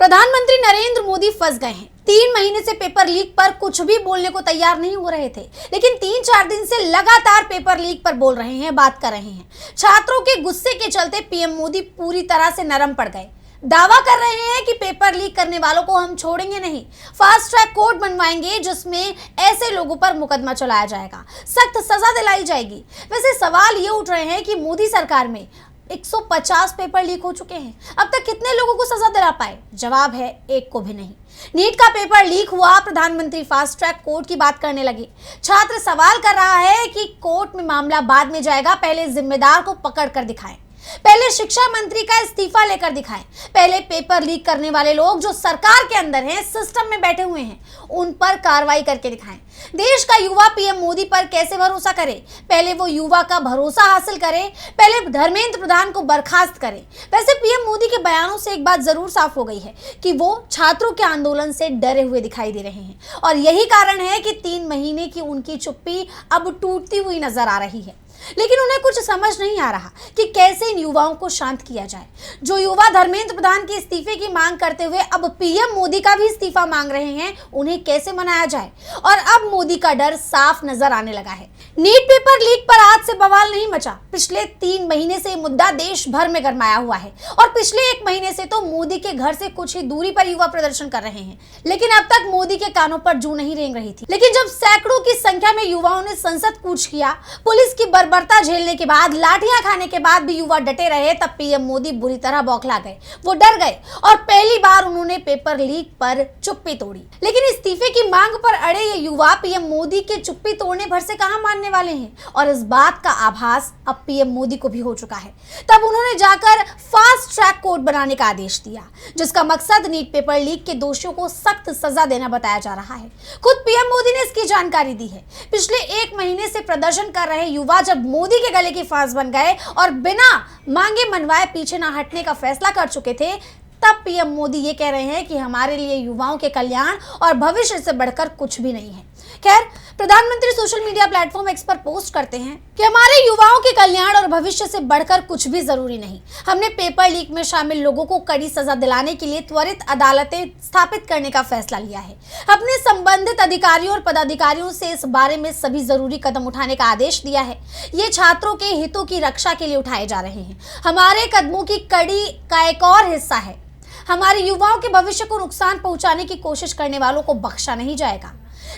प्रधानमंत्री नरेंद्र मोदी फंस गए हैं। 3 महीने से पेपर लीक पर कुछ भी बोलने को तैयार नहीं हो रहे थे, लेकिन 3-4 दिन से लगातार पेपर लीक पर बोल रहे हैं, बात कर रहे हैं। छात्रों के गुस्से के चलते पीएम मोदी पूरी तरह से नरम पड़ गए। दावा कर रहे हैं कि पेपर लीक करने वालों को हम छोड़ेंगे नहीं, फास्ट ट्रैक कोर्ट बनवाएंगे जिसमें ऐसे लोगों पर मुकदमा चलाया जाएगा, सख्त सजा दिलाई जाएगी। वैसे सवाल ये उठ रहे हैं कि मोदी सरकार में 150 पेपर लीक हो चुके हैं, अब तक कितने लोगों को सजा दिला पाए? जवाब है एक को भी नहीं। नीट का पेपर लीक हुआ, प्रधानमंत्री फास्ट ट्रैक कोर्ट की बात करने लगे। छात्र सवाल कर रहा है कि कोर्ट में मामला बाद में जाएगा, पहले जिम्मेदार को पकड़ कर दिखाएं, पहले शिक्षा मंत्री का इस्तीफा लेकर दिखाएं, पहले पेपर लीक करने वाले लोग जो सरकार के अंदर हैं, सिस्टम में बैठे हुए हैं, उन पर कार्रवाई करके दिखाएं। देश का युवा पीएम मोदी पर कैसे भरोसा करे? पहले वो युवा का भरोसा हासिल करे, पहले धर्मेंद्र प्रधान को बर्खास्त करे। वैसे पीएम मोदी के बयानों से एक बात जरूर साफ हो गई है कि वो छात्रों के आंदोलन से डरे हुए दिखाई दे रहे हैं, और यही कारण है कि 3 महीने की उनकी चुप्पी अब टूटती हुई नजर आ रही है। लेकिन उन्हें कुछ समझ नहीं आ रहा कि कैसे इन युवाओं को शांत किया जाए। जो युवा धर्मेंद्र प्रधान के इस्तीफे की मांग करते हुए अब पीएम मोदी का भी इस्तीफा मांग रहे हैं, उन्हें कैसे मनाया जाए? और अब मोदी का डर साफ नजर आने लगा है। नीट पेपर लीक पर आज से बवाल नहीं मचा। पिछले 3 महीने से मुद्दा देश भर में गरमाया हुआ है, और पिछले 1 महीने से तो मोदी के घर से कुछ ही दूरी पर युवा प्रदर्शन कर रहे हैं। लेकिन अब तक मोदी के कानों पर जू नहीं रेंग रही थी। लेकिन जब सैकड़ों की संख्या में युवाओं ने संसद कूच किया, पुलिस की बर्बरता झेलने के बाद, लाठियां खाने के बाद भी युवा डटे रहे, तब पीएम मोदी बुरी तरह बौखला गए। वो डर गए और पहली बार उन्होंने पेपर लीक पर चुप्पी तोड़ी। लेकिन इस्तीफे की मांग पर अड़े ये युवा पीएम मोदी के चुप्पी तोड़ने भर से कहां मानने वाले हैं, और इस बात का आभास अब पीएम मोदी को भी हो चुका है। तब उन्होंने जाकर फास्ट ट्रैक कोर्ट बनाने का आदेश दिया, जिसका मकसद नीट पेपर लीक के दोषियों को सख्त सजा देना बताया जा रहा है। खुद पीएम मोदी ने इसकी जानकारी दी है। पिछले 1 महीने से प्रदर्शन कर रहे युवा जब मोदी के गले की फांस बन गए और बिना मांगे मनवाए पीछे न हटने का फैसला कर चुके थे, तब पीएम मोदी ये कह रहे हैं कि हमारे लिए युवाओं के कल्याण और भविष्य से बढ़कर कुछ भी नहीं है। खैर, प्रधानमंत्री सोशल मीडिया प्लेटफॉर्म एक्स पर पोस्ट करते हैं कि हमारे युवाओं के कल्याण और भविष्य से बढ़कर कुछ भी जरूरी नहीं। हमने पेपर लीक में शामिल लोगों को कड़ी सजा दिलाने के लिए त्वरित अदालतें स्थापित करने का फैसला लिया है। अपने संबंधित अधिकारियों और पदाधिकारियों से इस बारे में सभी जरूरी कदम उठाने का आदेश दिया है। ये छात्रों के हितों की रक्षा के लिए उठाए जा रहे हैं। हमारे कदमों की कड़ी का एक और हिस्सा है। हमारे युवाओं के भविष्य को नुकसान पहुंचाने की कोशिश करने वालों को बख्शा नहीं जाएगा।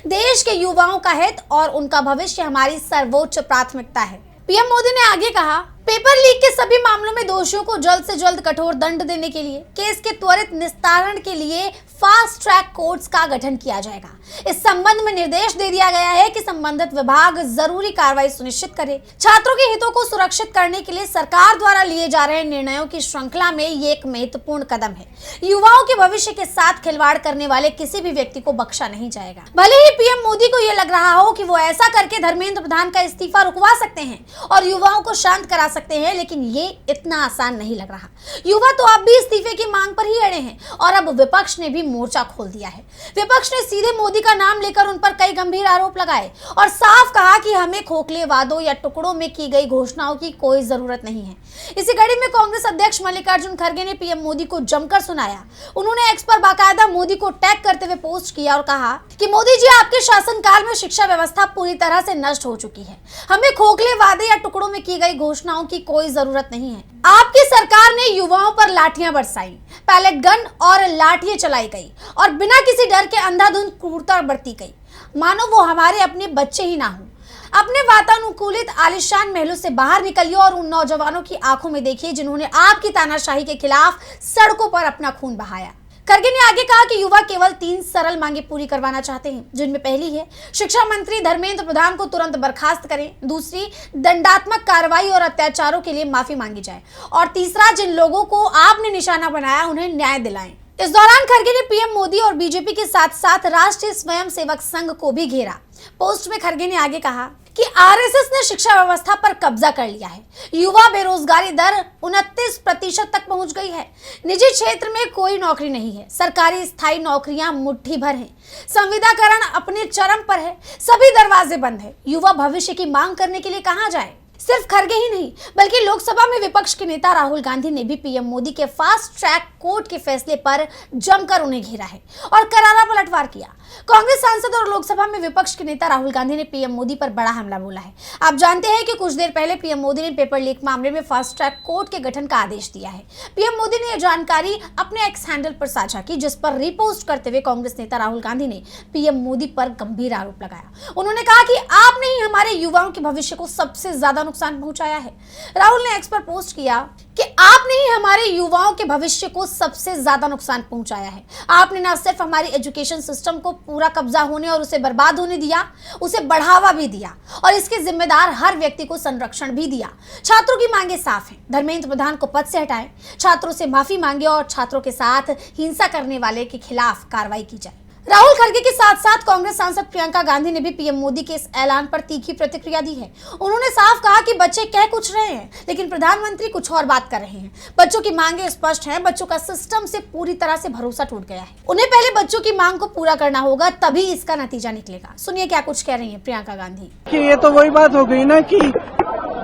देश के युवाओं का हित और उनका भविष्य हमारी सर्वोच्च प्राथमिकता है। पीएम मोदी ने आगे कहा, पेपर लीक के सभी मामलों में दोषियों को जल्द से जल्द कठोर दंड देने के लिए, केस के त्वरित निस्तारण के लिए फास्ट ट्रैक कोर्ट्स का गठन किया जाएगा। इस संबंध में निर्देश दे दिया गया है कि संबंधित विभाग जरूरी कार्रवाई सुनिश्चित करे। छात्रों के हितों को सुरक्षित करने के लिए सरकार द्वारा लिए जा रहे निर्णयों की श्रृंखला में ये एक महत्वपूर्ण कदम है। युवाओं के भविष्य के साथ खिलवाड़ करने वाले किसी भी व्यक्ति को बख्शा नहीं जाएगा। भले ही पीएम मोदी को यह लग रहा हो कि वो ऐसा करके धर्मेंद्र प्रधान का इस्तीफा रुकवा सकते हैं और युवाओं को शांत करा सकते हैं, लेकिन ये इतना आसान नहीं लग रहा। युवा तो अब भी इस्तीफे की मांग पर ही अड़े हैं, और अब विपक्ष ने भी मोर्चा खोल दिया है। विपक्ष ने सीधे मोदी का नाम लेकर उन पर कई गंभीर आरोप लगाए और साफ कहा कि हमें खोखले वादों या टुकड़ों में की गई घोषणाओं की कोई जरूरत नहीं है। इसी कड़ी में कांग्रेस अध्यक्ष मल्लिकार्जुन खड़गे ने पीएम मोदी को जमकर सुनाया। उन्होंने एक्स पर बाकायदा मोदी को टैग करते हुए पोस्ट किया और कहा कि मोदी जी, आपके शासनकाल में शिक्षा व्यवस्था पूरी तरह से नष्ट हो चुकी है। हमें खोखले वादे या टुकड़ों में की गई घोषणाओं की कोई जरूरत नहीं है। आपकी सरकार ने युवाओं पर लाठियां बरसाई, पैलेट गन और लाठियां चलाई गई और बिना किसी डर के अंधाधुंध क्रूरता बरती गई, मानो वो हमारे अपने बच्चे ही ना हो। अपने वातानुकूलित आलिशान महलों से बाहर निकलिए और उन नौजवानों की आंखों में देखिए जिन्होंने आपकी तानाशाही के खिलाफ सड़कों पर अपना खून बहाया। खड़गे ने आगे कहा कि युवा केवल 3 सरल मांगे पूरी करवाना चाहते हैं, जिनमें पहली है शिक्षा मंत्री धर्मेंद्र प्रधान को तुरंत बर्खास्त करें, दूसरी दंडात्मक कार्रवाई और अत्याचारों के लिए माफी मांगी जाए, और तीसरा जिन लोगों को आपने निशाना बनाया उन्हें न्याय दिलाएं। इस दौरान खड़गे ने पीएम मोदी और बीजेपी के साथ साथ राष्ट्रीय स्वयंसेवक संघ को भी घेरा। पोस्ट में खड़गे ने आगे कहा कि आरएसएस ने शिक्षा व्यवस्था पर कब्जा कर लिया है। युवा बेरोजगारी दर 29% तक पहुंच गई है। निजी क्षेत्र में कोई नौकरी नहीं है। सरकारी स्थायी नौकरियां मुट्ठी भर हैं। संविदाकरण अपने चरम पर है। सभी दरवाजे बंद है। युवा भविष्य की मांग करने के लिए कहां जाए? सिर्फ खड़गे ही नहीं बल्कि लोकसभा में विपक्ष के नेता राहुल गांधी ने भी पीएम मोदी के फास्ट ट्रैक कोर्ट के फैसले पर जमकर उन्हें घेरा है और करारा पलटवार किया। कांग्रेस सांसद और लोकसभा में विपक्ष के नेता राहुल गांधी ने पीएम मोदी पर बड़ा हमला बोला है। आप जानते हैं कि कुछ देर पहले पीएम मोदी ने पेपर लीक मामले में फास्ट ट्रैक कोर्ट के गठन का आदेश दिया है। पीएम मोदी ने यह जानकारी अपने एक्स हैंडल पर साझा की, जिस पर रिपोस्ट करते हुए कांग्रेस नेता राहुल गांधी ने पीएम मोदी पर गंभीर आरोप लगाया। उन्होंने कहा कि आपने ही हमारे युवाओं के भविष्य को सबसे ज्यादा नुकसान पहुंचाया है। राहुल ने एक्स पर पोस्ट किया कि आपने ही हमारे युवाओं के भविष्य को सबसे ज्यादा नुकसान पहुंचाया है। आपने न सिर्फ हमारी एजुकेशन सिस्टम को पूरा कब्जा होने और उसे बर्बाद होने दिया, उसे बढ़ावा भी दिया और इसके जिम्मेदार हर व्यक्ति को संरक्षण भी दिया। छात्रों की मांगे साफ हैं, धर्मेंद्र प्रधान को पद से हटाएं, छात्रों से माफी मांगे और छात्रों के साथ हिंसा करने वाले के खिलाफ कार्रवाई की जाए। राहुल खड़गे के साथ साथ कांग्रेस सांसद प्रियंका गांधी ने भी पीएम मोदी के इस ऐलान पर तीखी प्रतिक्रिया दी है। उन्होंने साफ कहा कि बच्चे कह कुछ रहे हैं लेकिन प्रधानमंत्री कुछ और बात कर रहे हैं। बच्चों की मांगे स्पष्ट हैं, बच्चों का सिस्टम से पूरी तरह से भरोसा टूट गया है। उन्हें पहले बच्चों की मांग को पूरा करना होगा, तभी इसका नतीजा निकलेगा। सुनिए क्या कुछ कह रही है प्रियंका गांधी। ये तो वही बात हो गई ना कि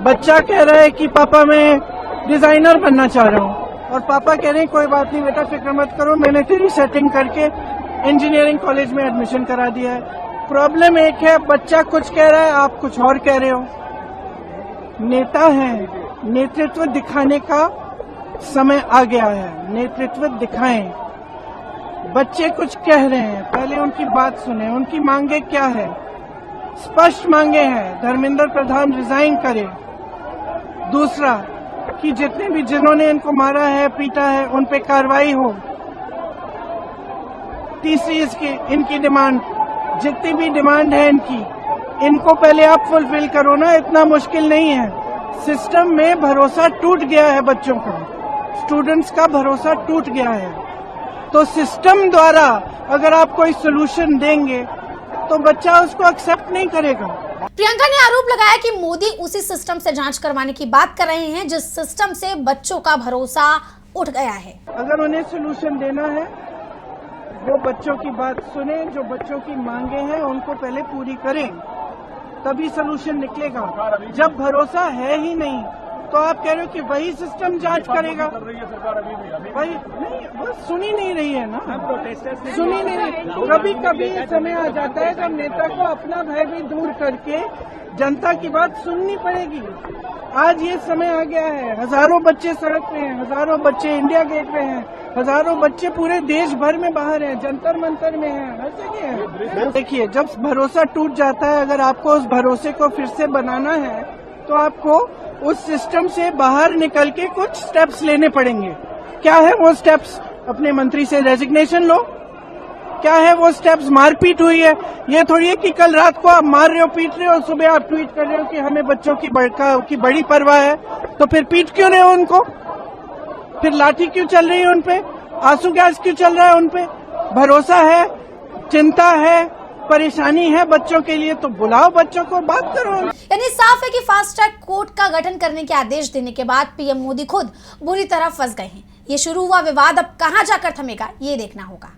बच्चा कह रहा है कि पापा मैं डिजाइनर बनना चाह रहा हूँ और पापा कह रहे हैं कोई बात नहीं बेटा, फिक्र मत करो, मैंने तेरी सेटिंग करके इंजीनियरिंग कॉलेज में एडमिशन करा दिया है। प्रॉब्लम एक है, बच्चा कुछ कह रहा है, आप कुछ और कह रहे हो। नेता है, नेतृत्व दिखाने का समय आ गया है, नेतृत्व दिखाएं। बच्चे कुछ कह रहे हैं, पहले उनकी बात सुने, उनकी मांगे क्या है। स्पष्ट मांगे हैं, धर्मेंद्र प्रधान रिजाइन करे। दूसरा कि जितने भी जिन्होंने इनको मारा है, पीटा है, उन पे कार्रवाई हो। तीसरी इनकी डिमांड, जितनी भी डिमांड है इनको पहले आप फुलफिल करो ना, इतना मुश्किल नहीं है। सिस्टम में भरोसा टूट गया है, बच्चों का, स्टूडेंट्स का भरोसा टूट गया है। तो सिस्टम द्वारा अगर आप कोई सोल्यूशन देंगे तो बच्चा उसको एक्सेप्ट नहीं करेगा। प्रियंका ने आरोप लगाया कि मोदी उसी सिस्टम से जांच करवाने की बात कर रहे हैं जिस सिस्टम से बच्चों का भरोसा उठ गया है। अगर उन्हें सोल्यूशन देना है, जो बच्चों की बात सुने, जो बच्चों की मांगे हैं उनको पहले पूरी करें, तभी सोल्यूशन निकलेगा। जब भरोसा है ही नहीं तो आप कह रहे हो कि वही सिस्टम जांच करेगा। वही नहीं, वो सुनी नहीं रही है ना, सुनी नहीं रही। कभी कभी समय आ जाता है जब नेता को अपना भय भी दूर करके जनता की बात सुननी पड़ेगी। आज ये समय आ गया है, हजारों बच्चे सड़क पे हैं, हजारों बच्चे इंडिया गेट पे हैं, हजारों बच्चे पूरे देश भर में बाहर हैं, जंतर मंतर में हैं, हर जगह है। देखिए, जब भरोसा टूट जाता है, अगर आपको उस भरोसे को फिर से बनाना है तो आपको उस सिस्टम से बाहर निकल के कुछ स्टेप्स लेने पड़ेंगे। क्या है वो स्टेप्स? अपने मंत्री से रेजिग्नेशन लो। क्या है वो स्टेप्स? मारपीट हुई है, ये थोड़ी है कि कल रात को आप मार रहे हो, पीट रहे हो, सुबह आप ट्वीट कर रहे हो कि हमें बच्चों की बड़ी परवाह है, तो फिर पीट क्यों रहे हो उनको? फिर लाठी क्यों चल रही है उनपे? आंसू गैस क्यों चल रहा है उनपे? भरोसा है, चिंता है, परेशानी है बच्चों के लिए, तो बुलाओ बच्चों को, बात करो। यानी साफ है कि फास्ट ट्रैक कोर्ट का गठन करने के आदेश देने के बाद पीएम मोदी खुद बुरी तरह फंस गए हैं। ये शुरू हुआ विवाद अब कहां जाकर थमेगा, ये देखना होगा।